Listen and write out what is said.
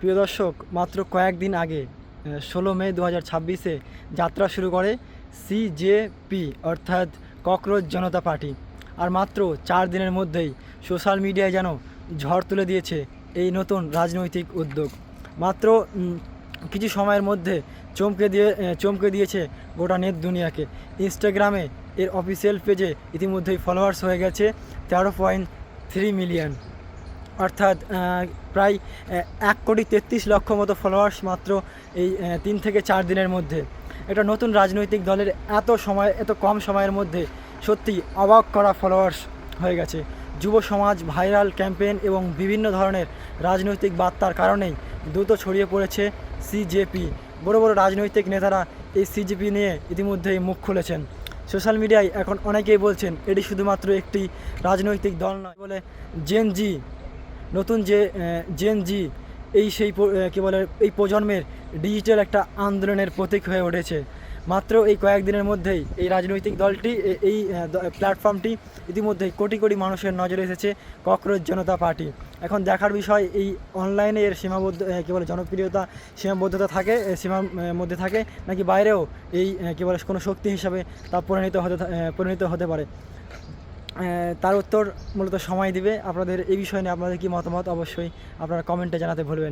প্রিয় দর্শক, মাত্র কয়েকদিন আগে 16 মে 2026-এ যাত্রা শুরু করে সিজেপি অর্থাৎ ককরোচ জনতা পার্টি। আর মাত্র 4 দিনের মধ্যেই সোশ্যাল মিডিয়ায় যেন ঝড় তুলে দিয়েছে এই নতুন রাজনৈতিক উদ্যোগ। মাত্র কিছু সময়ের মধ্যে চমকে দিয়েছে গোটা নেট দুনিয়াকে। ইনস্টাগ্রামে এর অফিসিয়াল পেজে ইতিমধ্যেই ফলোয়ার্স হয়ে গেছে 13.3 মিলিয়ন, অর্থাৎ প্রায় 1,33,00,000 মতো ফলোয়ার্স মাত্র এই 3 থেকে 4 দিনের মধ্যে। একটা নতুন রাজনৈতিক দলের এত কম সময়ের মধ্যে সত্যি অবাক করা ফলোয়ার্স হয়ে গেছে। যুব সমাজ, ভাইরাল ক্যাম্পেইন এবং বিভিন্ন ধরনের রাজনৈতিক বার্তার কারণেই দ্রুত ছড়িয়ে পড়েছে সিজেপি। বড় বড় রাজনৈতিক নেতারা এই সিজেপি নিয়ে ইতিমধ্যেই মুখ খুলেছেন। সোশ্যাল মিডিয়ায় এখন অনেকেই বলছেন এটি শুধুমাত্র একটি রাজনৈতিক দল নয়, বলে নতুন জেন জি এই প্রজন্মের ডিজিটাল একটা আন্দোলনের প্রতীক হয়ে উঠেছে। মাত্র এই কয়েকদিনের মধ্যেই এই রাজনৈতিক দলটি, এই প্ল্যাটফর্মটি ইতিমধ্যেই কোটি কোটি মানুষের নজরে এসেছে ককরোচ জনতা পার্টি। এখন দেখার বিষয় এই অনলাইনে এর জনপ্রিয়তা সীমাবদ্ধতা থাকে, সীমার মধ্যে থাকে নাকি বাইরেও এই কোনো শক্তি হিসাবে তা পরিণত হতে পারে। তার উত্তর মূলত সময় দিবে। আপনাদের এই বিষয় নিয়ে আপনাদের কি মতামত অবশ্যই আপনারা কমেন্টে জানাতে ভুলবেন না।